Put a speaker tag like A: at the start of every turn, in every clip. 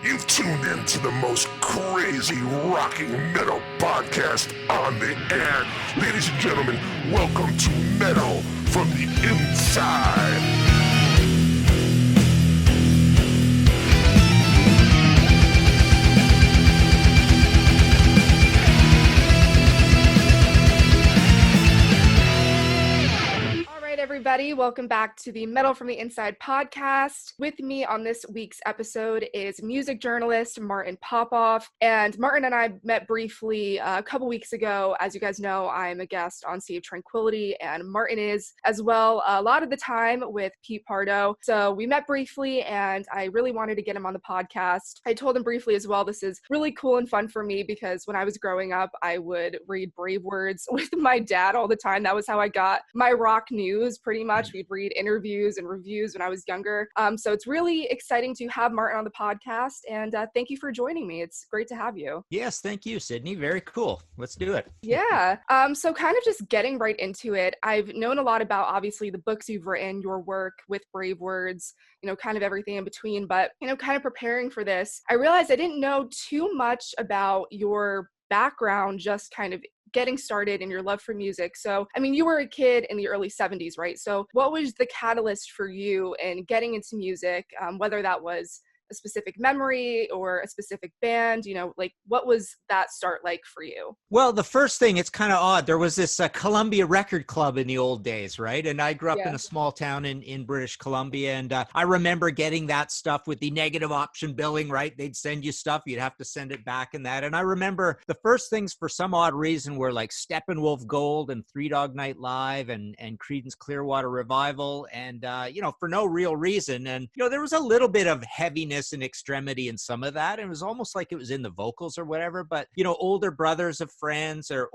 A: You've tuned in to the most crazy rocking metal podcast on the air. Ladies and gentlemen, welcome to Metal from the Inside.
B: Everybody, welcome back to the Metal from the Inside podcast. With me on this week's episode is music journalist Martin Popoff. And Martin and I met briefly a couple weeks ago. As you guys know, I'm a guest on Sea of Tranquility, and Martin is as well a lot of the time with Pete Pardo. So we met briefly, and I really wanted to get him on the podcast. I told him briefly as well, this is really cool and fun for me because when I was growing up, I would read Brave Words with my dad all the time. That was how I got my rock news. Pretty much, we'd read interviews and reviews when I was younger. So it's really exciting to have Martin on the podcast, and thank you for joining me. It's great to have you.
C: Yes, thank you, Sydney. Very cool. Let's do it.
B: Yeah. So kind of just getting right into it, I've known a lot about, obviously, the books you've written, your work with Brave Words, kind of everything in between. But, kind of preparing for this, I realized I didn't know too much about your background, just kind of getting started in your love for music. So, you were a kid in the early 70s, right? So what was the catalyst for you in getting into music, whether that was a specific memory or a specific band, what was that start like for you?
C: Well, the first thing, it's kind of odd. There was this Columbia Record Club in the old days, right? And I grew up in a small town in British Columbia. And I remember getting that stuff with the negative option billing, right? They'd send you stuff. You'd have to send it back and that. And I remember the first things for some odd reason were like Steppenwolf Gold and Three Dog Night Live and Creedence Clearwater Revival. And, for no real reason. And, there was a little bit of heaviness and extremity in some of that. And it was almost like it was in the vocals or whatever, but older brothers of friends or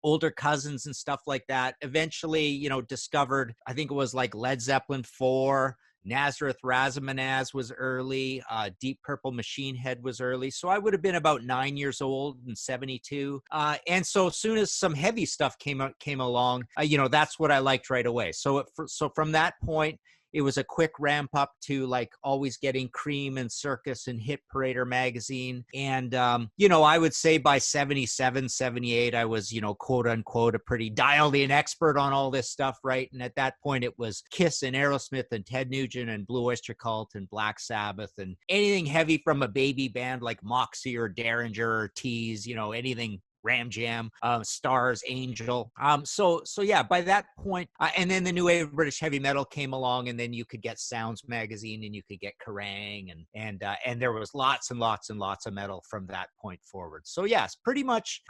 C: older cousins and stuff like that eventually, discovered, I think it was like Led Zeppelin 4, Nazareth Razamanaz was early, Deep Purple Machine Head was early. So I would have been about 9 years old in 72. And so as soon as some heavy stuff came along, that's what I liked right away. So from that point, it was a quick ramp up to like always getting Cream and Circus and Hit Parader magazine. And, I would say by 77, 78, I was, quote unquote, a pretty dialed in expert on all this stuff, right? And at that point it was Kiss and Aerosmith and Ted Nugent and Blue Oyster Cult and Black Sabbath and anything heavy from a baby band like Moxie or Derringer or Tease, anything Ram Jam, Stars, Angel. So yeah, by that point, and then the new wave of British heavy metal came along, and then you could get Sounds magazine and you could get Kerrang, and there was lots and lots and lots of metal from that point forward. So yes, pretty much,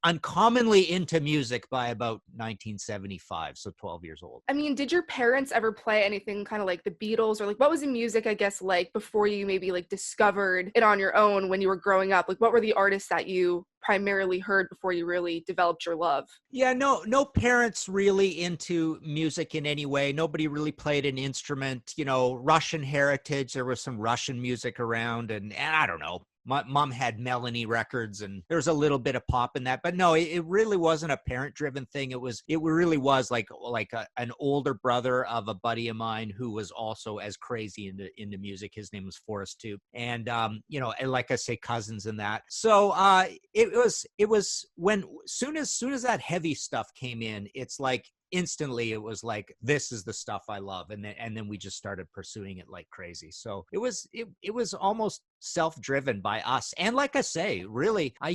C: uncommonly into music by about 1975, so 12 years old.
B: Did your parents ever play anything kind of like the Beatles, or like what was the music, I guess, like before you maybe like discovered it on your own when you were growing up? Like what were the artists that you primarily heard before you really developed your love?
C: Yeah, no parents really into music in any way. Nobody really played an instrument. Russian heritage, there was some Russian music around, and I don't know. My mom had Melanie records, and there was a little bit of pop in that, but no, it really wasn't a parent-driven thing. It really was like an older brother of a buddy of mine who was also as crazy into music. His name was Forrest Tube, and and like I say, cousins and that. So it was when soon as that heavy stuff came in, it's like instantly it was like, this is the stuff I love, and then we just started pursuing it like crazy. So it was almost self-driven by us. And like I say, really, I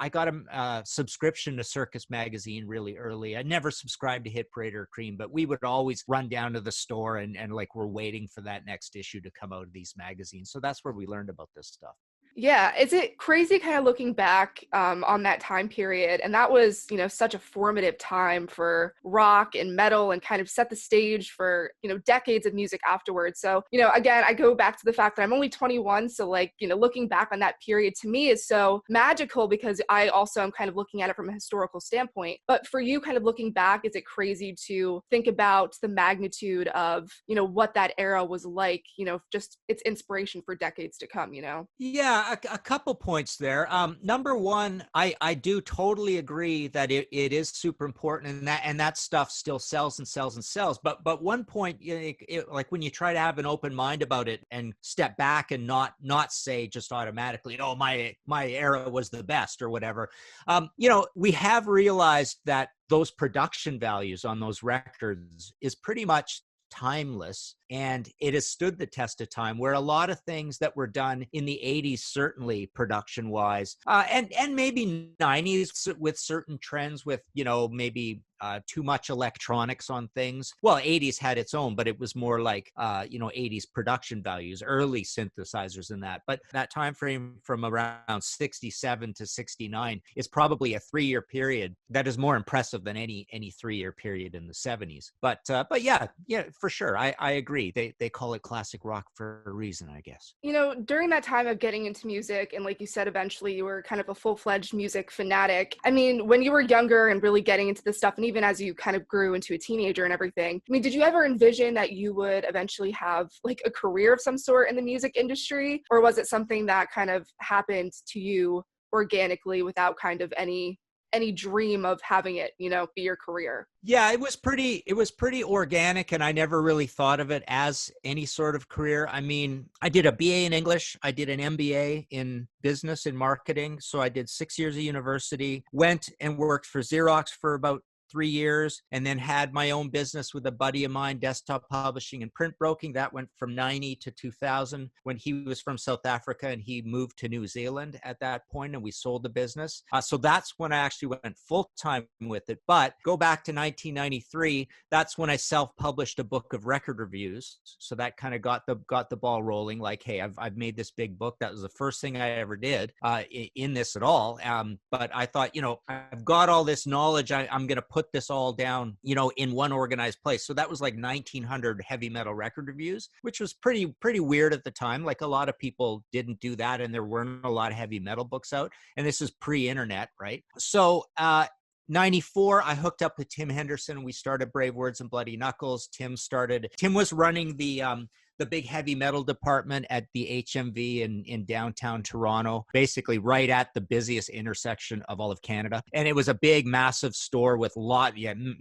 C: got a subscription to Circus magazine really early. I never subscribed to Hit Parade or Cream, but we would always run down to the store and like we're waiting for that next issue to come out of these magazines. So that's where we learned about this stuff.
B: Yeah, is it crazy kind of looking back on that time period? And that was, such a formative time for rock and metal and kind of set the stage for, decades of music afterwards. So, again, I go back to the fact that I'm only 21. So like, looking back on that period to me is so magical because I also am kind of looking at it from a historical standpoint. But for you kind of looking back, is it crazy to think about the magnitude of, what that era was like, just its inspiration for decades to come,
C: Yeah, Yeah, a couple points there. Number one, I do totally agree that it is super important, and that stuff still sells and sells and sells. But one point, like when you try to have an open mind about it and step back and not say just automatically, oh, my era was the best or whatever. We have realized that those production values on those records is pretty much timeless, and it has stood the test of time, where a lot of things that were done in the 80s, certainly production wise, and maybe 90s with certain trends with, maybe too much electronics on things. Well, 80s had its own, but it was more like, 80s production values, early synthesizers and that. But that time frame from around 67 to 69 is probably a 3-year period that is more impressive than any 3-year period in the 70s. But yeah, for sure. I agree. They call it classic rock for a reason, I guess.
B: During that time of getting into music, and like you said, eventually you were kind of a full-fledged music fanatic. I mean, when you were younger and really getting into this stuff, and even as you kind of grew into a teenager and everything, I mean, did you ever envision that you would eventually have like a career of some sort in the music industry? Or was it something that kind of happened to you organically without kind of any dream of having it, be your career?
C: Yeah, it was pretty organic, and I never really thought of it as any sort of career. I mean, I did a BA in English. I did an MBA in business and marketing. So I did 6 years of university, went and worked for Xerox for about 3 years, and then had my own business with a buddy of mine, desktop publishing and print broking. That went from 90 to 2000, when he was from South Africa and he moved to New Zealand at that point, and we sold the business. So that's when I actually went full time with it. But go back to 1993, that's when I self-published a book of record reviews. So that kind of got the ball rolling. Like, hey, I've made this big book. That was the first thing I ever did in this at all. But I thought, I've got all this knowledge. I'm going to put this all down, in one organized place. So that was like 1900 heavy metal record reviews, which was pretty weird at the time. Like, a lot of people didn't do that, and there weren't a lot of heavy metal books out. And this is pre-internet, right? So, 94, I hooked up with Tim Henderson. We started Brave Words and Bloody Knuckles. Tim was running the big heavy metal department at the HMV in downtown Toronto, basically right at the busiest intersection of all of Canada. And it was a big, massive store with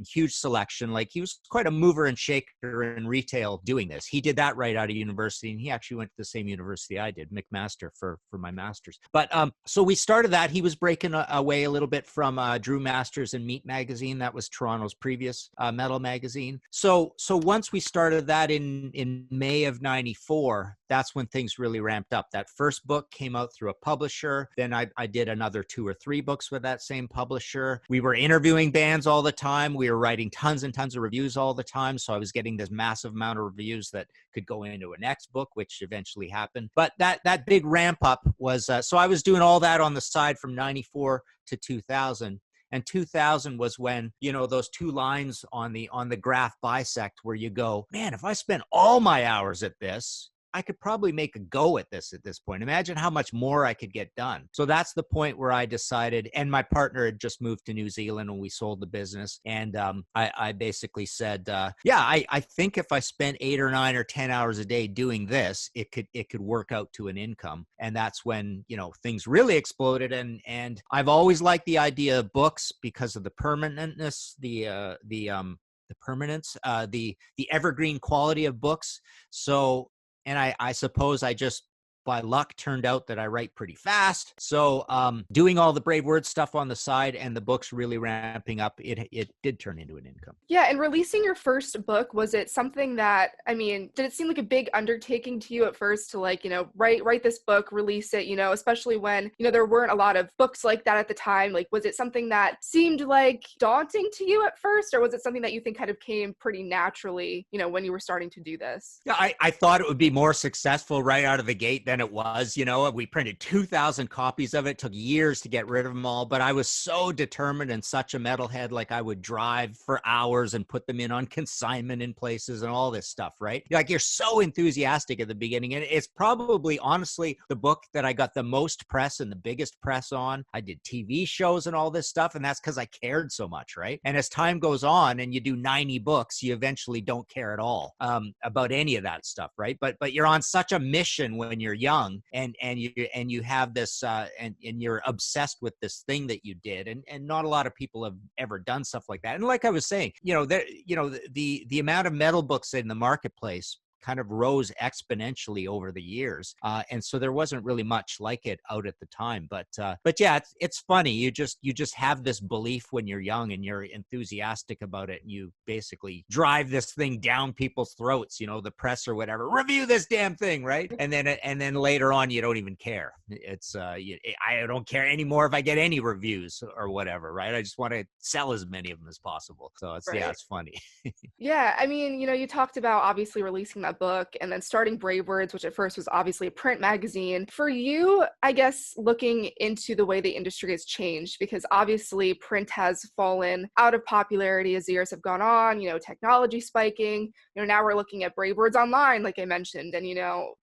C: huge selection. Like, he was quite a mover and shaker in retail doing this. He did that right out of university, and he actually went to the same university I did, McMaster, for my master's. But so we started that. He was breaking away a little bit from Drew Masters and Meat Magazine. That was Toronto's previous metal magazine. So once we started that in May of 94, that's when things really ramped up. That first book came out through a publisher. Then I did another 2 or 3 books with that same publisher. We were interviewing bands all the time. We were writing tons and tons of reviews all the time. So I was getting this massive amount of reviews that could go into a next book, which eventually happened. But that big ramp up was, so I was doing all that on the side from 94 to 2000. And 2000 was when, those 2 lines on the graph bisect, where you go, man, if I spent all my hours at this, I could probably make a go at this point. Imagine how much more I could get done. So that's the point where I decided, and my partner had just moved to New Zealand when we sold the business. And I basically said, I think if I spent 8 or 9 or 10 hours a day doing this, it could work out to an income. And that's when, things really exploded. And I've always liked the idea of books because of the permanentness, the permanence, the evergreen quality of books. So, and I suppose I just, by luck, turned out that I write pretty fast. So doing all the Brave Words stuff on the side and the books really ramping up, it did turn into an income.
B: Yeah, and releasing your first book, was it something that, did it seem like a big undertaking to you at first to write this book, release it, especially when, there weren't a lot of books like that at the time? Like, was it something that seemed like daunting to you at first, or was it something that you think kind of came pretty naturally, when you were starting to do this?
C: Yeah, I thought it would be more successful right out of the gate than it was. We printed 2,000 copies of it. It took years to get rid of them all, but I was so determined and such a metalhead. Like, I would drive for hours and put them in on consignment in places and all this stuff, right? Like, you're so enthusiastic at the beginning, and it's probably, honestly, the book that I got the most press and the biggest press on. I did TV shows and all this stuff, and that's because I cared so much, right? And as time goes on and you do 90 books, you eventually don't care at all about any of that stuff, right? But you're on such a mission when you're young and you have this and you're obsessed with this thing that you did, and not a lot of people have ever done stuff like that. And like I was saying, the amount of metal books in the marketplace kind of rose exponentially over the years, and so there wasn't really much like it out at the time. But yeah, it's funny. You just have this belief when you're young and you're enthusiastic about it, and you basically drive this thing down people's throats. The press or whatever, review this damn thing, right? And then later on, you don't even care. I don't care anymore if I get any reviews or whatever, right? I just want to sell as many of them as possible. So it's funny.
B: Yeah, I mean, you talked about obviously releasing that book and then starting Brave Words, which at first was obviously a print magazine. For you, I guess, looking into the way the industry has changed, because obviously print has fallen out of popularity as the years have gone on, technology spiking. Now we're looking at Brave Words Online, like I mentioned, and,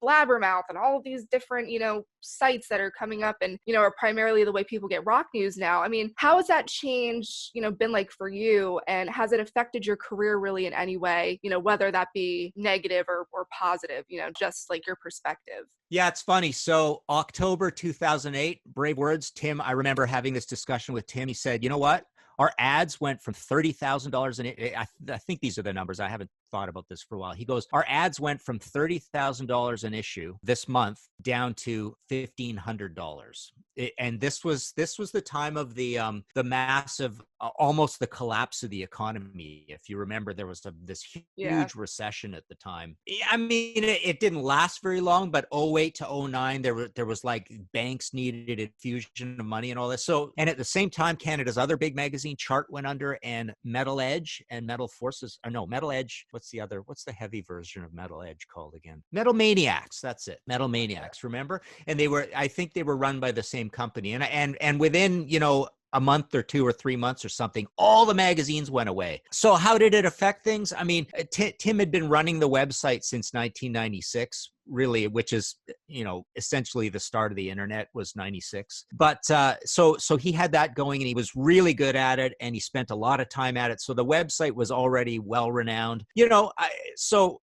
B: Blabbermouth and all of these different, sites that are coming up and, are primarily the way people get rock news now. I mean, how has that change, been like for you? And has it affected your career really in any way, whether that be negative or positive, just like your perspective?
C: Yeah, it's funny. So October 2008, Brave Words, Tim, I remember having this discussion with Tim. He said, you know what? Our ads went from $30,000 I think these are the numbers. I haven't thought about this for a while. He goes, our ads went from $30,000 an issue this month down to $1,500. And this was the time of the massive, almost the collapse of the economy. If you remember, there was this huge recession at the time. I mean, it didn't last very long, but 08 to 09, there was like banks needed infusion of money and all this. So, and at the same time, Canada's other big magazine, Chart, went under, and Metal Edge and Metal Forces, Metal Edge. What's the heavy version of Metal Edge called again? Metal Maniacs. That's it. Metal Maniacs. Remember? And I think they were run by the same company. And within, a month or 2 or 3 months or something, all the magazines went away. So how did it affect things? I mean, Tim had been running the website since 1996, really, which is, essentially the start of the internet was 96. But so he had that going, and he was really good at it, and he spent a lot of time at it. So the website was already well renowned. So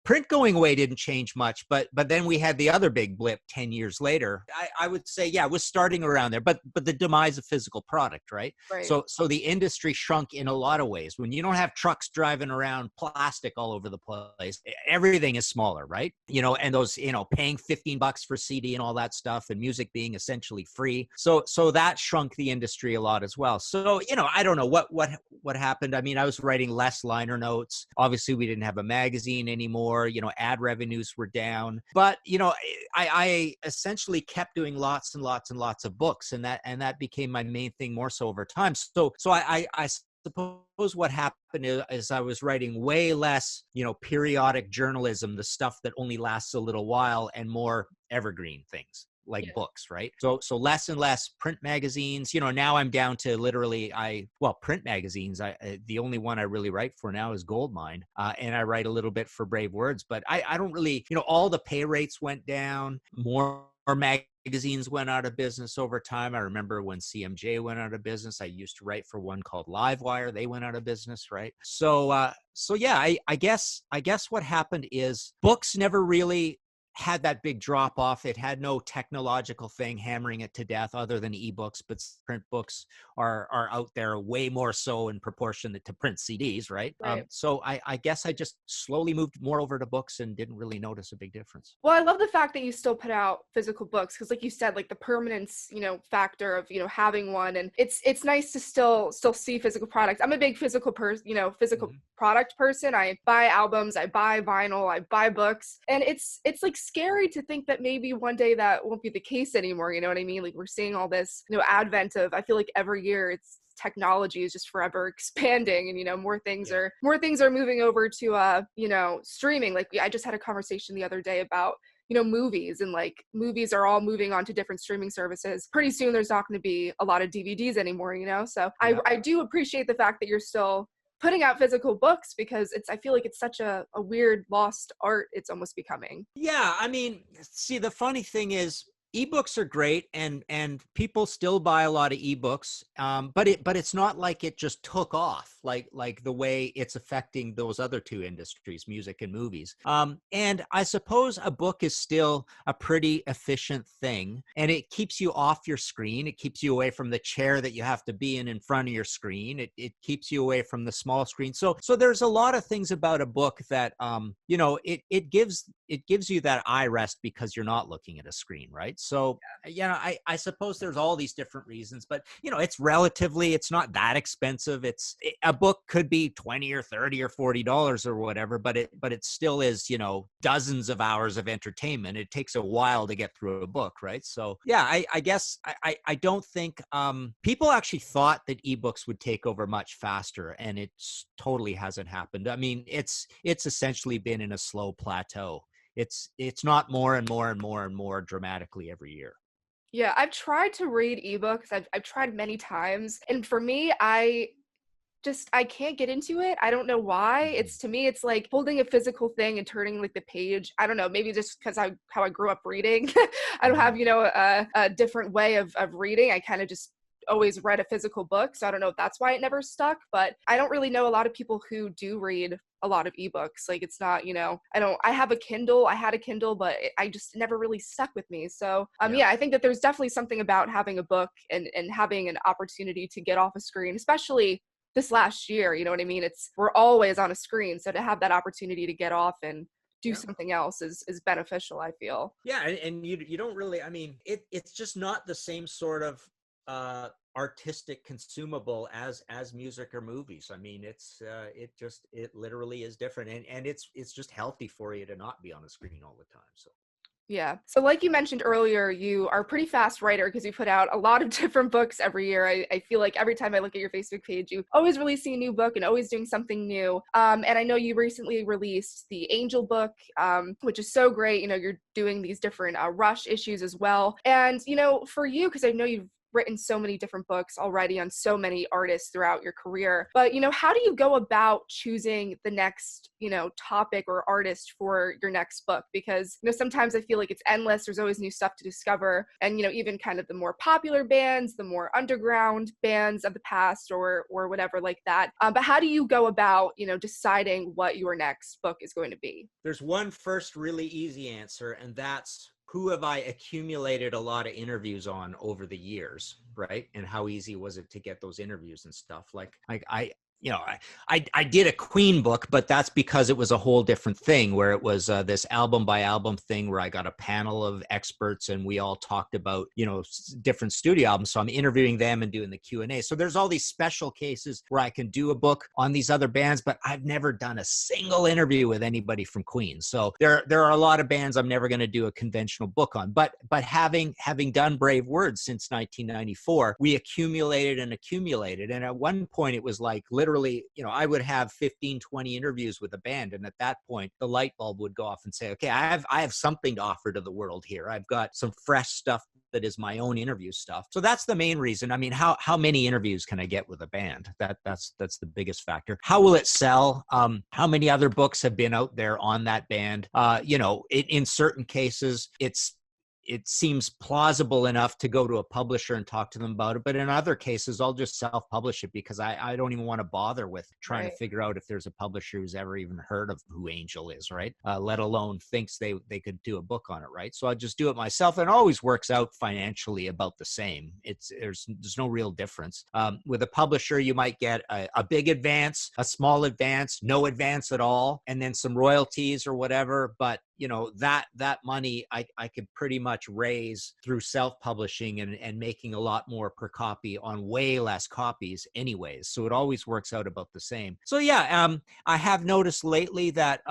C: print going away didn't change much, but then we had the other big blip 10 years later. I would say, yeah, it was starting around there, but the demise of physical product, right? So the industry shrunk in a lot of ways. When you don't have trucks driving around plastic all over the place, everything is smaller, right? And those, paying $15 for CD and all that stuff, and music being essentially free. So that shrunk the industry a lot as well. So, I don't know what happened. I mean, I was writing less liner notes. Obviously, we didn't have a magazine anymore. Ad revenues were down, but I essentially kept doing lots and lots and lots of books, and that became my main thing more so over time. So I suppose what happened is I was writing way less, periodic journalism, the stuff that only lasts a little while, and more evergreen things like books, right? So less and less print magazines. Now I'm down to literally print magazines. The only one I really write for now is Goldmine, and I write a little bit for Brave Words, but I don't really, all the pay rates went down. More magazines went out of business over time. I remember when CMJ went out of business. I used to write for one called Livewire. They went out of business, right? So yeah, I guess what happened is books never really had that big drop off. It had no technological thing hammering it to death other than ebooks, but print books are out there way more so in proportion to print CDs, right? So I guess I just slowly moved more over to books and didn't really notice a big difference.
B: Well, I love the fact that you still put out physical books, because like you said, like the permanence, factor of, having one, and it's nice to still see physical products. I'm a big physical physical product person. I buy albums, I buy vinyl, I buy books, and it's like scary to think that maybe one day that won't be the case anymore. You know what I mean? Like we're seeing all this, advent of, I feel like every year it's technology is just forever expanding, and more things are moving over to streaming. Like I just had a conversation the other day about movies, and like movies are all moving on to different streaming services. Pretty soon there's not going to be a lot of DVDs anymore, so I do appreciate the fact that you're still putting out physical books, because I feel like it's such a weird lost art it's almost becoming.
C: Yeah, I mean, see, the funny thing is, ebooks are great, and people still buy a lot of ebooks. But it's not like it just took off like the way it's affecting those other two industries, music and movies. And I suppose a book is still a pretty efficient thing, and it keeps you off your screen. It keeps you away from the chair that you have to be in front of your screen. It keeps you away from the small screen. So there's a lot of things about a book that it gives you that eye rest because you're not looking at a screen, right? So I suppose there's all these different reasons, but it's not that expensive. A book could be 20 or 30 or $40 or whatever, but it still is, dozens of hours of entertainment. It takes a while to get through a book, right? So I guess I don't think people actually thought that ebooks would take over much faster, and it totally hasn't happened. I mean, it's essentially been in a slow plateau. It's not more and more and more and more dramatically every year.
B: Yeah, I've tried to read ebooks. I've tried many times, and for me, I can't get into it. I don't know why. To me, it's like holding a physical thing and turning like the page. I don't know, maybe just because how I grew up reading. I don't have, a different way of reading. I kind of just always read a physical book. So I don't know if that's why it never stuck, but I don't really know a lot of people who do read a lot of ebooks. Like it's not, I have a Kindle. I had a Kindle, but I just never really stuck with me. So I think that there's definitely something about having a book and having an opportunity to get off a screen, especially this last year, you know what I mean? We're always on a screen. So to have that opportunity to get off and do something else is beneficial, I feel.
C: Yeah. And you don't really, I mean, it's just not the same sort of artistic consumable as music or movies. I mean, it literally is different, and it's just healthy for you to not be on a screen all the time. So
B: yeah. So like you mentioned earlier, you are a pretty fast writer because you put out a lot of different books every year. I feel like every time I look at your Facebook page, you always releasing a new book and always doing something new. And I know you recently released the Angel book, which is so great. You're doing these different Rush issues as well. And, for you, because I know you've written so many different books already on so many artists throughout your career. But, how do you go about choosing the next, topic or artist for your next book? Because, sometimes I feel like it's endless. There's always new stuff to discover. And, even kind of the more popular bands, the more underground bands of the past or whatever like that. But how do you go about, deciding what your next book is going to be?
C: There's one first really easy answer, and that's who have I accumulated a lot of interviews on over the years, right? And how easy was it to get those interviews and stuff? I did a Queen book, but that's because it was a whole different thing where it was this album by album thing where I got a panel of experts and we all talked about, different studio albums. So I'm interviewing them and doing the Q&A. So there's all these special cases where I can do a book on these other bands, but I've never done a single interview with anybody from Queen. So there are a lot of bands I'm never going to do a conventional book on, but having done Brave Words since 1994, we accumulated. And at one point it was like literally, I would have 15, 20 interviews with a band. And at that point, the light bulb would go off and say, okay, I have something to offer to the world here. I've got some fresh stuff that is my own interview stuff. So that's the main reason. I mean, how many interviews can I get with a band? That's the biggest factor. How will it sell? How many other books have been out there on that band? In certain cases, it seems plausible enough to go to a publisher and talk to them about it. But in other cases, I'll just self-publish it because I don't even want to bother with trying to figure out if there's a publisher who's ever even heard of who Angel is, right? Let alone thinks they could do a book on it, right? So I just do it myself. And it always works out financially about the same. There's no real difference. With a publisher, you might get a big advance, a small advance, no advance at all, and then some royalties or whatever. But that money I could pretty much raise through self-publishing and making a lot more per copy on way less copies anyways. So it always works out about the same. So I have noticed lately that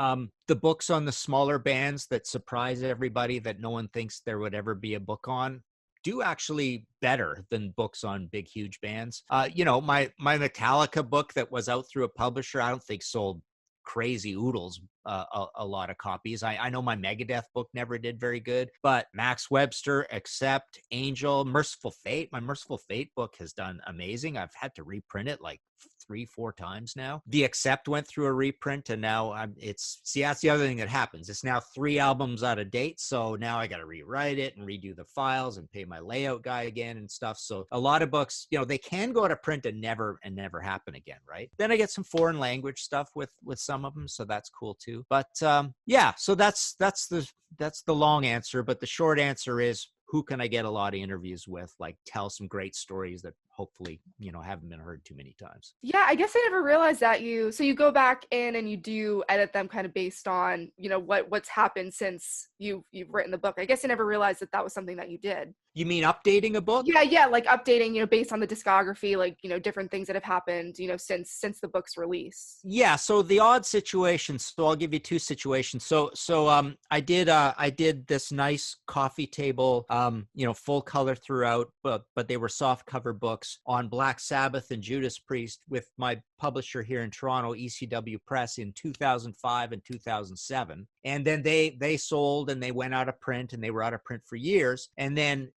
C: the books on the smaller bands that surprise everybody that no one thinks there would ever be a book on do actually better than books on big, huge bands. My Metallica book that was out through a publisher, I don't think sold crazy oodles a lot of copies. I know my Megadeth book never did very good, but Max Webster, Accept, Angel, Merciful Fate, my Merciful Fate book has done amazing. I've had to reprint it like 3-4 times now. The Accept went through a reprint, and now that's the other thing that happens. It's now 3 albums out of date, so now I got to rewrite it and redo the files and pay my layout guy again and stuff. So a lot of books, they can go to print and never happen again, right? Then I get some foreign language stuff with some of them, so that's cool too. But yeah, so that's the long answer, but the short answer is, who can I get a lot of interviews with, like tell some great stories that hopefully, haven't been heard too many times.
B: Yeah, I guess I never realized that you go back in and you do edit them kind of based on, what's happened since you've written the book. I guess I never realized that was something that you did.
C: You mean updating a book?
B: Yeah, like updating, based on the discography, like, different things that have happened, since the book's release.
C: Yeah, so the odd situations, so I'll give you 2 situations. So I did this nice coffee table, full color throughout, but they were soft cover books on Black Sabbath and Judas Priest with my publisher here in Toronto, ECW Press, in 2005 and 2007. And then they sold and they went out of print, and they were out of print for years. And then,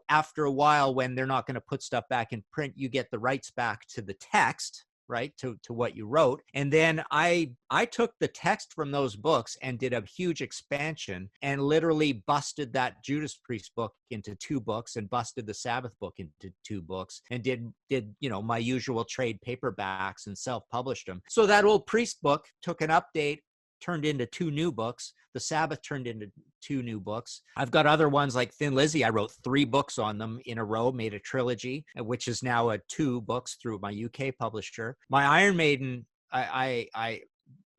C: after a while, when they're not going to put stuff back in print, you get the rights back to the text, right, to what you wrote. And then I took the text from those books and did a huge expansion and literally busted that Judas Priest book into 2 books and busted the Sabbath book into 2 books and did my usual trade paperbacks and self-published them. So that old Priest book took an update, turned into 2 new books. The Sabbath turned into 2 new books. I've got other ones like Thin Lizzy. I wrote 3 books on them in a row, made a trilogy, which is now 2 books through my UK publisher. My Iron Maiden, I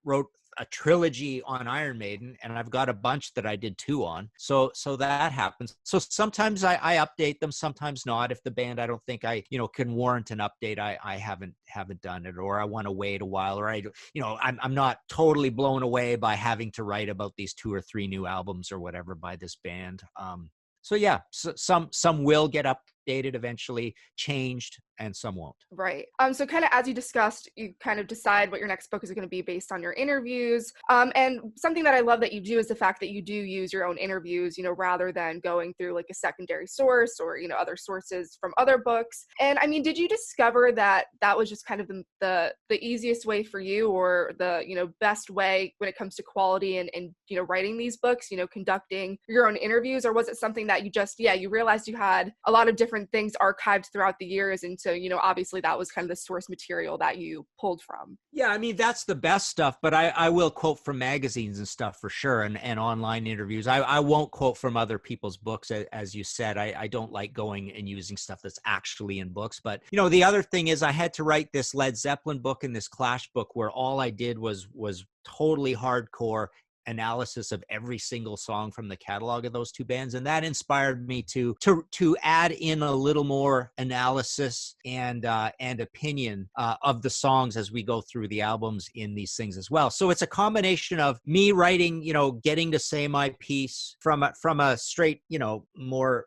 C: wrote a trilogy on Iron Maiden, and I've got a bunch that I did 2 on. So that happens. So sometimes I update them, sometimes not. If the band I don't think I can warrant an update, I haven't done it, or I want to wait a while, or I'm not totally blown away by having to write about these 2 or 3 new albums or whatever by this band. So yeah, some will get updated eventually, changed, and some won't.
B: Right. So kind of as you discussed, you kind of decide what your next book is going to be based on your interviews. And something that I love that you do is the fact that you do use your own interviews, rather than going through like a secondary source or, other sources from other books. And I mean, did you discover that was just kind of the easiest way for you, or the, best way when it comes to quality and writing these books, conducting your own interviews? Or was it something that you just, you realized you had a lot of different things archived throughout the years, and so obviously that was kind of the source material that you pulled from?
C: Yeah, I mean, that's the best stuff, but I will quote from magazines and stuff for sure, and online interviews. I won't quote from other people's books, as you said. I don't like going and using stuff that's actually in books. But the other thing is, I had to write this Led Zeppelin book and this Clash book where all I did was totally hardcore analysis of every single song from the catalog of those 2 bands, and that inspired me to add in a little more analysis and opinion of the songs as we go through the albums in these things as well. So it's a combination of me writing, getting to say my piece from a straight, more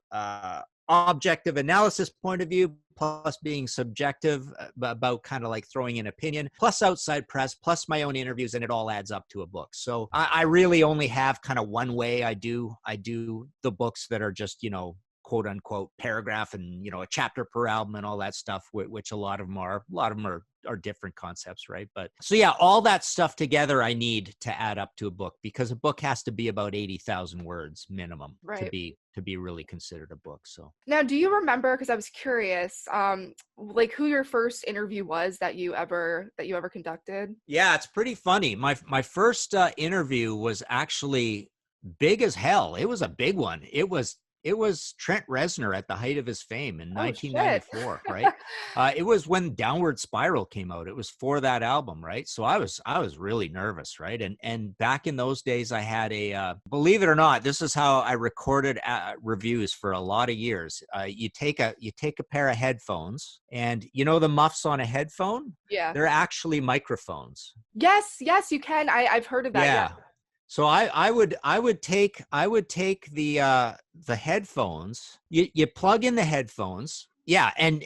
C: objective analysis point of view, plus being subjective about kind of like throwing in opinion, plus outside press, plus my own interviews, and it all adds up to a book. So I really only have kind of one way I do the books that are just, quote unquote paragraph and, a chapter per album and all that stuff, which a lot of them are different concepts, right? But so yeah, all that stuff together I need to add up to a book, because a book has to be about 80,000 words minimum, right, to be really considered a book. So
B: now, do you remember, because I was curious, like who your first interview was that you ever conducted?
C: Yeah, it's pretty funny. My first interview was actually big as hell. It was a big one. It was Trent Reznor at the height of his fame in 1994, right? It was when Downward Spiral came out. It was for that album, right? So I was really nervous, right? And back in those days, I had believe it or not, this is how I recorded reviews for a lot of years. You take a pair of headphones, and the muffs on a headphone?
B: Yeah.
C: They're actually microphones.
B: Yes, you can. I've heard of that. Yeah.
C: So I would take the headphones. You plug in the headphones. Yeah, and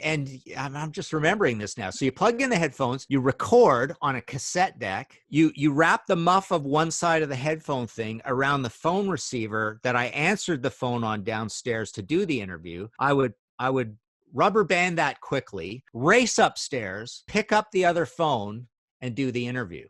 C: I'm just remembering this now. So you plug in the headphones, you record on a cassette deck, you wrap the muff of one side of the headphone thing around the phone receiver that I answered the phone on downstairs to do the interview. I would rubber band that quickly, race upstairs, pick up the other phone, and do the interview.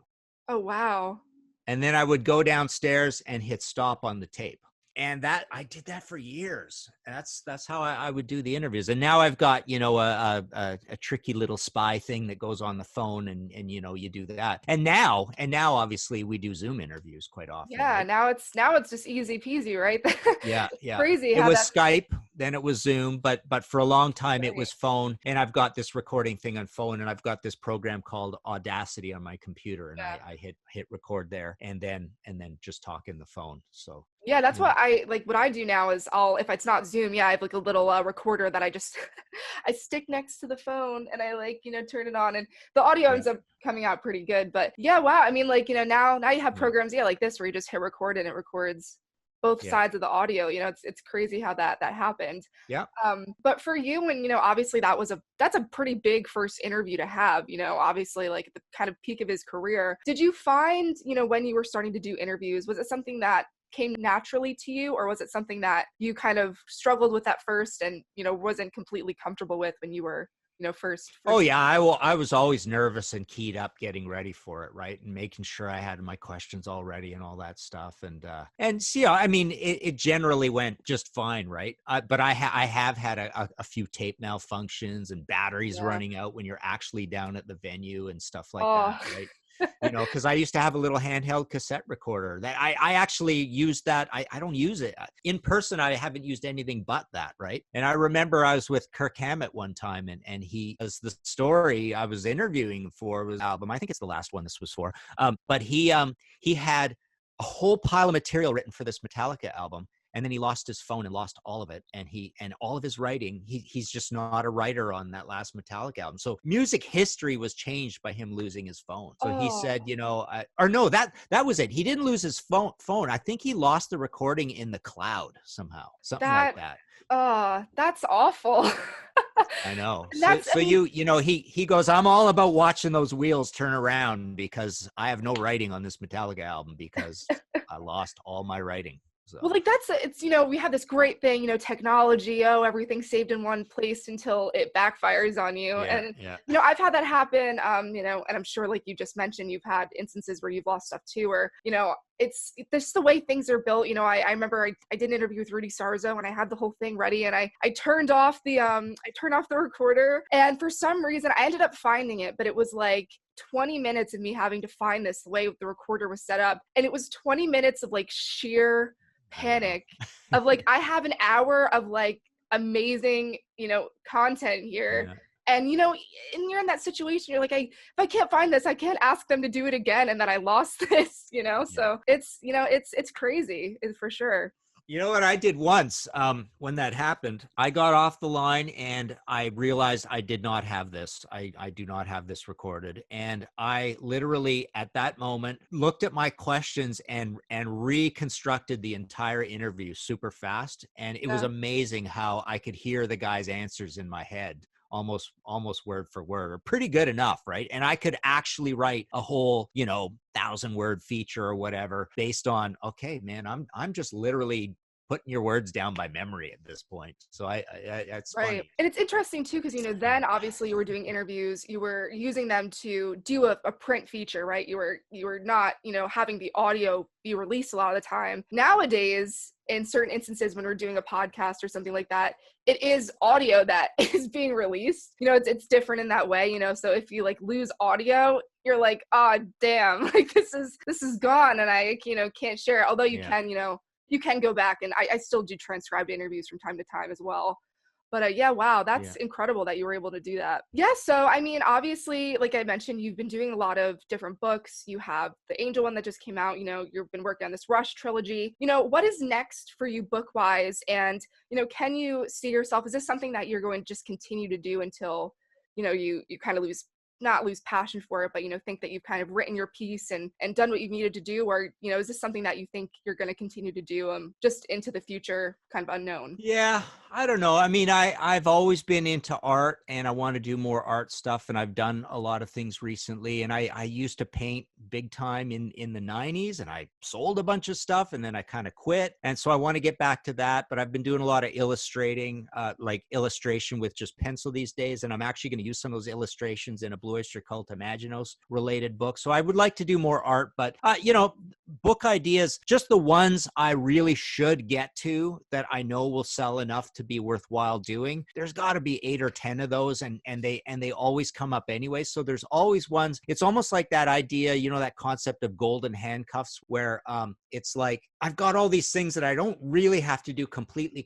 B: Oh, wow.
C: And then I would go downstairs and hit stop on the tape. And that I did that for years. That's how I would do the interviews. And now I've got, a tricky little spy thing that goes on the phone, and you do that. And now obviously we do Zoom interviews quite often.
B: Yeah,
C: right?
B: now it's just easy peasy, right?
C: Yeah.
B: Crazy
C: It
B: how
C: was
B: that's
C: Skype, then it was Zoom, but for a long time it
B: right.
C: was phone. And I've got this recording thing on phone, and I've got this program called Audacity on my computer, and
B: Yeah.
C: I hit record there, and then just talk in the phone. So
B: Yeah, that's
C: you know.
B: what I like. What I do now is if it's not Zoom, yeah, I have like a little recorder that I just I stick next to the phone, and I turn it on, and the audio
C: Yeah.
B: ends up coming out pretty good. But yeah, wow. I mean, like, now you have
C: Yeah.
B: programs, yeah, like this where you just hit record and it records both
C: Yeah.
B: sides of the audio. It's crazy how that happened.
C: Yeah.
B: But for you, and obviously that's a pretty big first interview to have. Obviously, like at the kind of peak of his career. Did you find when you were starting to do interviews, was it something that came naturally to you, or was it something that you kind of struggled with at first and wasn't completely comfortable with when you were first
C: Oh yeah, I was always nervous and keyed up getting ready for it, right? And making sure I had my questions all ready and all that stuff. And see, I mean, it generally went just fine, right? But I have had a few tape malfunctions and batteries
B: Yeah.
C: running out when you're actually down at the venue and stuff like
B: Oh.
C: that, right? Because I used to have a little handheld cassette recorder that I actually used that. I don't use it in person. I haven't used anything but that. Right. And I remember I was with Kirk Hammett one time, and he, as the story I was interviewing for was album. I think it's the last one this was for. But he had a whole pile of material written for this Metallica album. And then he lost his phone and lost all of it. And all of his writing, he's just not a writer on that last Metallica album. So music history was changed by him losing his phone. So he said, or no, that was it. He didn't lose his phone. I think he lost the recording in the cloud somehow, something like that.
B: That's awful.
C: I know.
B: So
C: He goes, I'm all about watching those wheels turn around because I have no writing on this Metallica album because I lost all my writing. So.
B: Well, like it's we have this great thing, technology, everything's saved in one place until it backfires on you.
C: Yeah,
B: And
C: yeah.
B: I've had that happen, and I'm sure, like you just mentioned, you've had instances where you've lost stuff too, where it's just the way things are built. I remember I did an interview with Rudy Sarzo, and I had the whole thing ready, and I turned off the recorder, and for some reason I ended up finding it, but it was like 20 minutes of me having to find this the way the recorder was set up, and it was 20 minutes of like sheer panic of like, I have an hour of like amazing content here.
C: Yeah.
B: And and you're in that situation, you're like, if I can't find this, I can't ask them to do it again, and then I lost this. So it's crazy, it's for sure.
C: You know what I did once when that happened? I got off the line and I realized I did not have this. I do not have this recorded. And I literally at that moment looked at my questions and reconstructed the entire interview super fast. And it was amazing how I could hear the guy's answers in my head. Almost word for word, or pretty good enough, right? And I could actually write a whole 1,000-word feature or whatever based on, okay, man, I'm just literally putting your words down by memory at this point. So it's
B: right.
C: funny.
B: And it's interesting too, because then obviously you were doing interviews, you were using them to do a print feature, right? You were not having the audio be released a lot of the time. Nowadays, in certain instances when we're doing a podcast or something like that, it is audio that is being released. It's different in that way. So if you like lose audio, you're like, damn, like this is gone, and I can't share it. Although you can you can go back, and I still do transcribed interviews from time to time as well. But wow, that's incredible that you were able to do that. Yeah, so I mean, obviously, like I mentioned, you've been doing a lot of different books. You have the Angel one that just came out. You've been working on this Rush trilogy. What is next for you book-wise? And, can you see yourself, is this something that you're going to just continue to do until, you kind of not lose passion for it, but think that you've kind of written your piece and done what you needed to do? Or is this something that you think you're going to continue to do just into the future, kind of unknown?
C: Yeah, I don't know. I mean, I've always been into art and I want to do more art stuff. And I've done a lot of things recently. And I used to paint big time in the 90s and I sold a bunch of stuff and then I kind of quit. And so I want to get back to that. But I've been doing a lot of illustrating, like illustration with just pencil these days. And I'm actually going to use some of those illustrations in a Blue Oyster Cult Imaginos related book. So I would like to do more art. But, book ideas, just the ones I really should get to that I know will sell enough to be worthwhile doing. There's got to be 8 or 10 of those and they always come up anyway. So there's always ones. It's almost like that idea, that concept of golden handcuffs where it's like I've got all these things that I don't really have to do completely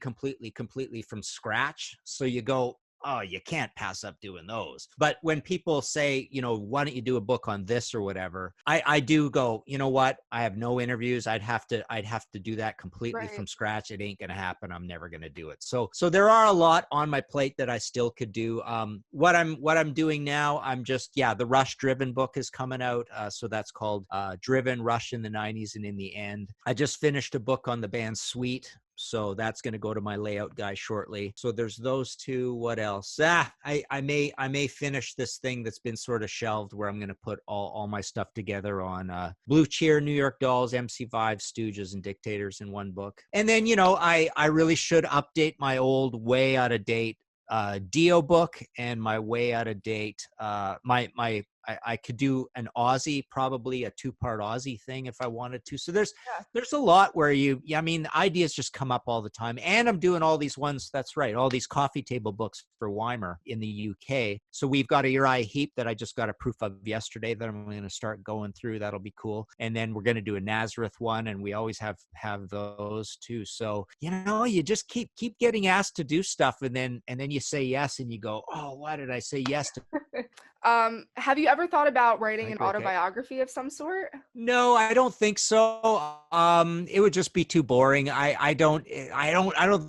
C: from scratch. So you go, oh, you can't pass up doing those. But when people say, why don't you do a book on this or whatever, I do go, you know what? I have no interviews. I'd have to do that completely from scratch. It ain't going to happen. I'm never going to do it. So there are a lot on my plate that I still could do. What I'm doing now, I'm just, the Rush Driven book is coming out. So that's called Driven, Rush in the 90s and in the End. I just finished a book on the band Sweet. So that's going to go to my layout guy shortly. So there's those two. What else? I may finish this thing that's been sort of shelved where I'm going to put all my stuff together on Blue Cheer, New York Dolls, MC5, Stooges, and Dictators in one book. And then, I really should update my old way out of date Dio book and my way out of date I could do an Aussie, probably a 2-part Aussie thing if I wanted to. So there's a lot where ideas just come up all the time. And I'm doing all these ones, that's right, all these coffee table books for Weimar in the UK. So we've got a Uriah Heep that I just got a proof of yesterday that I'm going to start going through. That'll be cool. And then we're going to do a Nazareth one, and we always have those too. So, you just keep getting asked to do stuff, and then you say yes, and you go, oh, why did I say yes to
B: have you ever thought about writing an autobiography of some sort?
C: No, I don't think so. It would just be too boring. I don't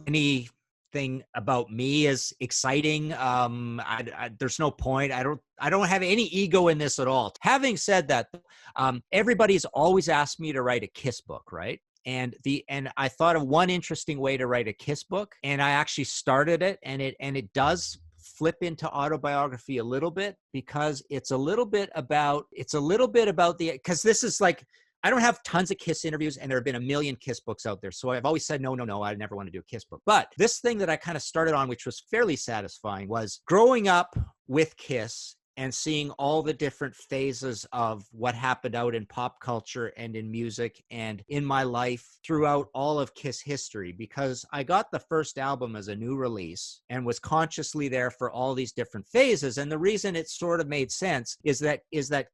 C: anything about me is exciting. There's no point. I don't have any ego in this at all. Having said that, everybody's always asked me to write a Kiss book, right? And I thought of one interesting way to write a Kiss book, and I actually started it, and it does flip into autobiography a little bit because it's a little bit about because this is like, I don't have tons of Kiss interviews and there have been a million Kiss books out there. So I've always said, no, I never want to do a Kiss book. But this thing that I kind of started on, which was fairly satisfying, was growing up with Kiss and seeing all the different phases of what happened out in pop culture and in music and in my life throughout all of Kiss history, because I got the first album as a new release and was consciously there for all these different phases. And the reason it sort of made sense is that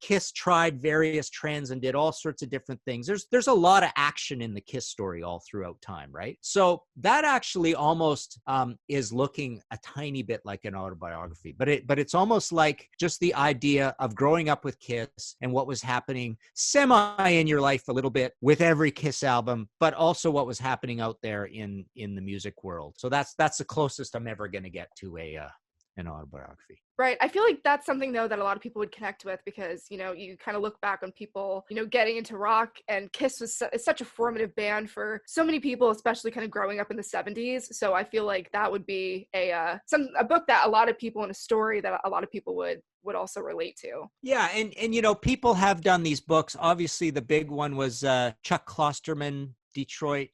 C: Kiss tried various trends and did all sorts of different things. There's a lot of action in the Kiss story all throughout time, right? So that actually almost is looking a tiny bit like an autobiography, but it's almost like just the idea of growing up with Kiss and what was happening semi in your life a little bit with every Kiss album, but also what was happening out there in the music world. So that's the closest I'm ever going to get to an autobiography.
B: Right. I feel like that's something, though, that a lot of people would connect with because, you kind of look back on people, getting into rock, and Kiss was such a formative band for so many people, especially kind of growing up in the 70s. So I feel like that would be a book that a lot of people, and a story that a lot of people would also relate to.
C: Yeah. And people have done these books. Obviously, the big one was Chuck Klosterman, Detroit,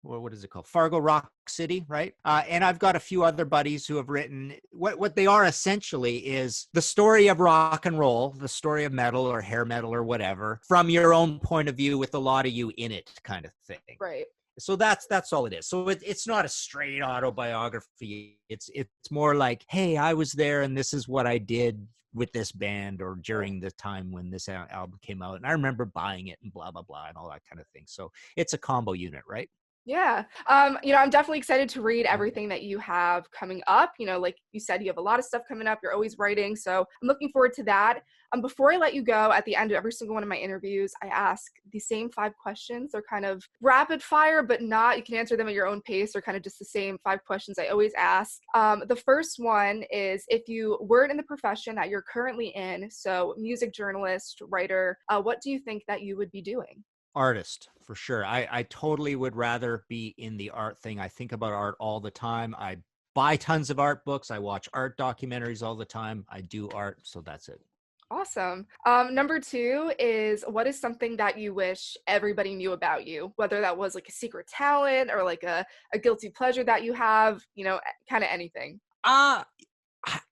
C: what is it called? Fargo Rock City, right? And I've got a few other buddies who have written what they are essentially is the story of rock and roll, the story of metal or hair metal or whatever, from your own point of view with a lot of you in it, kind of thing.
B: Right.
C: So that's all it is. So it's not a straight autobiography. It's more like, hey, I was there and this is what I did with this band or during the time when this album came out. And I remember buying it and blah, blah, blah, and all that kind of thing. So it's a combo unit, right?
B: Yeah. I'm definitely excited to read everything that you have coming up. Like you said, you have a lot of stuff coming up. You're always writing. So I'm looking forward to that. Before I let you go, at the end of every single one of my interviews, I ask the same 5 questions. They're kind of rapid fire, but not, you can answer them at your own pace. They're kind of just the same 5 questions I always ask. The first one is, if you weren't in the profession that you're currently in, so music journalist, writer, what do you think that you would be doing?
C: Artist, for sure. I totally would rather be in the art thing. I think about art all the time. I buy tons of art books. I watch art documentaries all the time. I do art, so that's it.
B: Awesome. Number two is, what is something that you wish everybody knew about you? Whether that was like a secret talent or like a guilty pleasure that you have, kind of anything.
C: Uh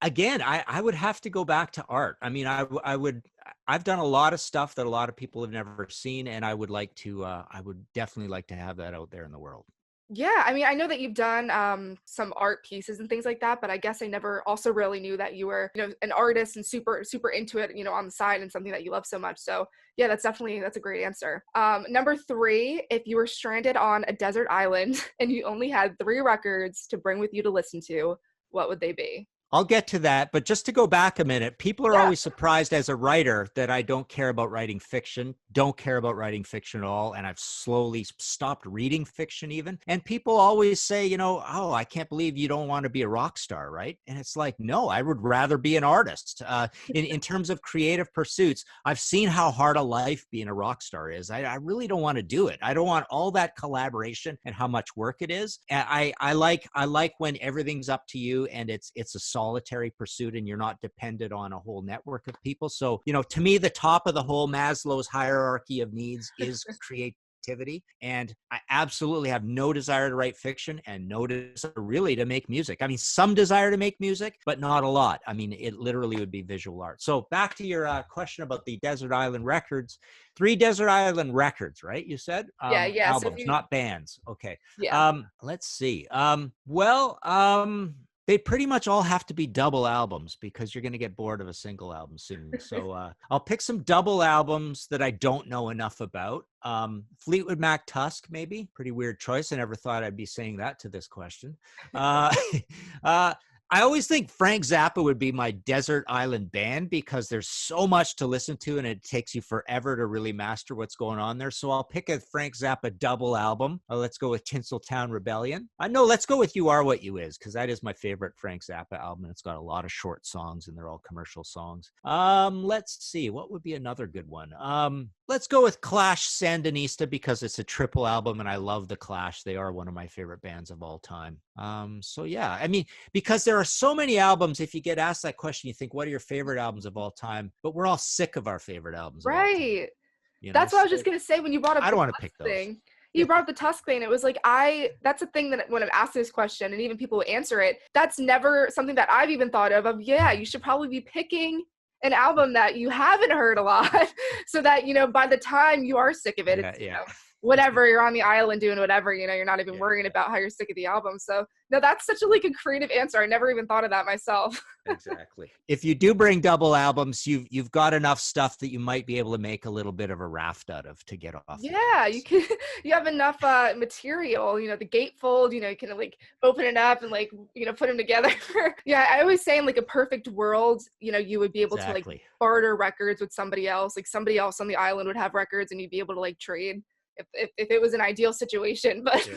C: Again, I would have to go back to art. I mean, I've done a lot of stuff that a lot of people have never seen, and I would like to, I would definitely like to have that out there in the world.
B: Yeah, I mean, I know that you've done some art pieces and things like that, but I guess I never also really knew that you were, an artist and super, super into it, on the side, and something that you love so much. So yeah, that's a great answer. Number three, if you were stranded on a desert island and you only had 3 records to bring with you to listen to, what would they be?
C: I'll get to that, but just to go back a minute, people are
B: Yeah.
C: always surprised as a writer that I don't care about writing fiction, don't care about writing fiction at all, and I've slowly stopped reading fiction even. And people always say, oh, I can't believe you don't want to be a rock star, right? And it's like, no, I would rather be an artist. In terms of creative pursuits, I've seen how hard a life being a rock star is. I really don't want to do it. I don't want all that collaboration and how much work it is. And I like when everything's up to you and it's a solitary pursuit and you're not dependent on a whole network of people. So, to me, the top of the whole Maslow's hierarchy of needs is creativity. And I absolutely have no desire to write fiction and no desire really to make music. I mean, some desire to make music, but not a lot. I mean, it literally would be visual art. So back to your question about the Desert Island Records, 3 Desert Island records, right? You said
B: Yeah. So
C: albums, not bands. Okay.
B: yeah.
C: Let's see. They pretty much all have to be double albums because you're going to get bored of a single album soon. So I'll pick some double albums that I don't know enough about. Fleetwood Mac Tusk, maybe. Pretty weird choice. I never thought I'd be saying that to this question. I always think Frank Zappa would be my desert island band because there's so much to listen to and it takes you forever to really master what's going on there. So I'll pick a Frank Zappa double album. Let's go with Tinseltown Rebellion. No, let's go with You Are What You Is because that is my favorite Frank Zappa album. It's got a lot of short songs and they're all commercial songs. Let's see. What would be another good one? Let's go with Clash Sandinista because it's a triple album and I love the Clash. They are one of my favorite bands of all time. So yeah, I mean, because there are so many albums, if you get asked that question, you think, what are your favorite albums of all time? But we're all sick of our favorite albums.
B: Right. That's what I was just going to say when you brought up
C: I don't
B: the
C: want to
B: Tusk
C: pick those.
B: thing. You brought up the Tusk thing. It was like, that's a thing that when I'm asked this question and even people who answer it, that's never something that I've even thought of, yeah, you should probably be picking an album that you haven't heard a lot so that, by the time you are sick of it, it's, whatever, you're on the island doing whatever, you're not even worrying about how you're sick of the album. So no, that's such a creative answer. I never even thought of that myself.
C: Exactly. If you do bring double albums, you've got enough stuff that you might be able to make a little bit of a raft out of to get off.
B: Yeah, you have enough material, the gatefold, you can open it up and put them together. Yeah, I always say in a perfect world, you would be able to barter records with somebody else. Somebody else on the island would have records and you'd be able to trade. If it was an ideal situation. But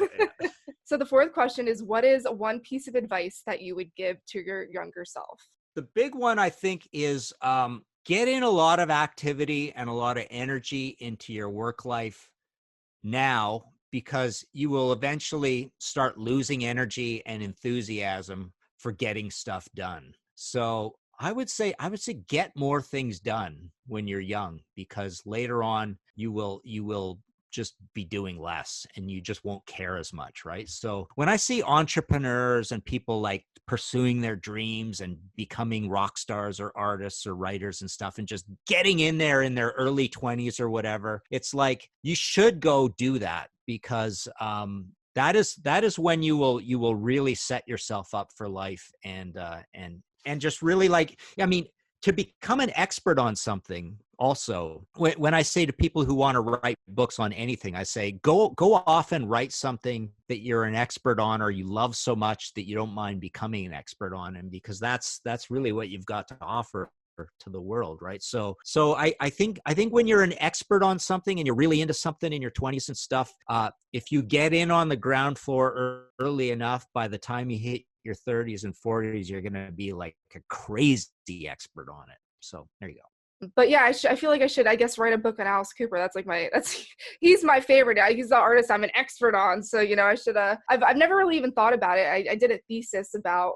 B: So the fourth question is, what is one piece of advice that you would give to your younger self?
C: The big one, I think, is get in a lot of activity and a lot of energy into your work life now, because you will eventually start losing energy and enthusiasm for getting stuff done. So I would say get more things done when you're young, because later on you will just be doing less and you just won't care as much, right? So when I see entrepreneurs and people pursuing their dreams and becoming rock stars or artists or writers and stuff and just getting in there in their early 20s or whatever, it's like you should go do that, because that is when you will really set yourself up for life and just really to become an expert on something. Also, when I say to people who want to write books on anything, I say, go off and write something that you're an expert on or you love so much that you don't mind becoming an expert on. And because that's really what you've got to offer to the world, right? So I think when you're an expert on something and you're really into something in your 20s and stuff, if you get in on the ground floor early enough, by the time you hit your 30s and 40s, you're going to be like a crazy expert on it. So there you go.
B: But yeah, I feel like I should, I guess, write a book on Alice Cooper. That's like he's my favorite. He's the artist I'm an expert on. So, I should, I've never really even thought about it. I did a thesis about,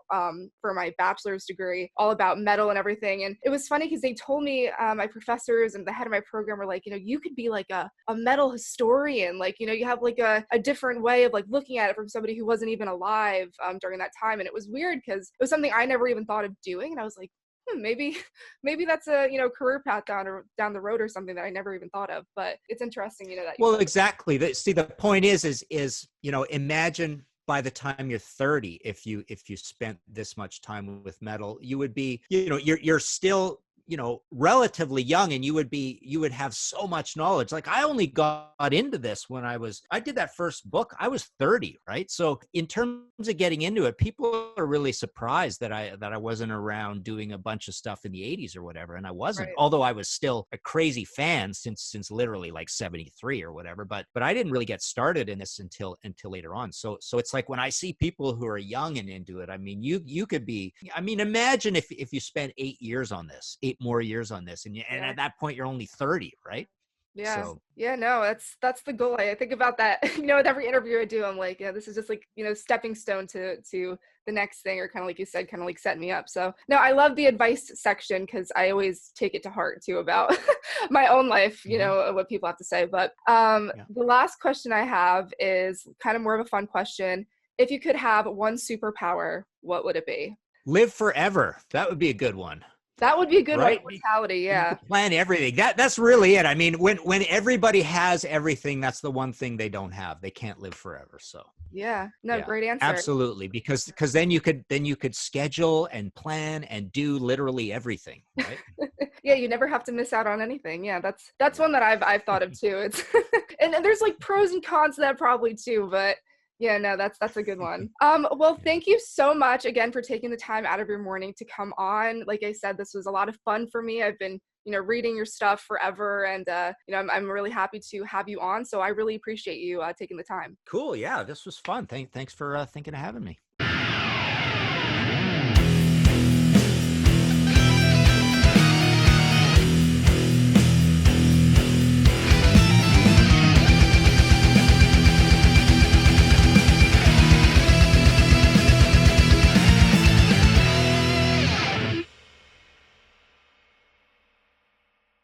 B: for my bachelor's degree, all about metal and everything. And it was funny because they told me, my professors and the head of my program were like, you could be like a metal historian. Like, you have like a different way of like looking at it from somebody who wasn't even alive, during that time. And it was weird because it was something I never even thought of doing. And I was like, maybe that's a career path down the road or something that I never even thought of. But it's interesting, that.
C: Well, exactly. The point is imagine by the time you're 30, if you spent this much time with metal, you would be, you're still, relatively young, and you would have so much knowledge. Like I only got into this when I did that first book, I was 30, right? So in terms of getting into it, people are really surprised that I wasn't around doing a bunch of stuff in the 80s or whatever. And I wasn't,
B: Right.
C: Although I was still a crazy fan since literally like 73 or whatever, but I didn't really get started in this until later on. So it's like when I see people who are young and into it, I mean, you could be, imagine if you spent 8 years on this, 8 more years on this, and at that point you're only 30, right?
B: Yeah.
C: So
B: Yeah, no, that's the goal. I think about that, with every interview I do, I'm like, yeah, this is just like, stepping stone to the next thing, or kind of like you said, kind of like set me up. So no, I love the advice section because I always take it to heart too about my own life, what people have to say. But the last question I have is kind of more of a fun question. If you could have one superpower, what would it be?
C: Live forever. That would be a good one.
B: That would be a good
C: Right?
B: one. Mortality,
C: You
B: yeah.
C: can plan everything. That's really it. I mean, when everybody has everything, that's the one thing they don't have. They can't live forever. So
B: Yeah. No,
C: yeah,
B: great answer.
C: absolutely. Because then you could schedule and plan and do literally everything, right?
B: Yeah, you never have to miss out on anything. Yeah, that's one that I've thought of too. It's and there's like pros and cons to that probably too, but yeah, no, that's a good one. Well, thank you so much again for taking the time out of your morning to come on. Like I said, this was a lot of fun for me. I've been, reading your stuff forever, and I'm really happy to have you on. So I really appreciate you taking the time.
C: Cool. Yeah, this was fun. Thanks for thinking of having me.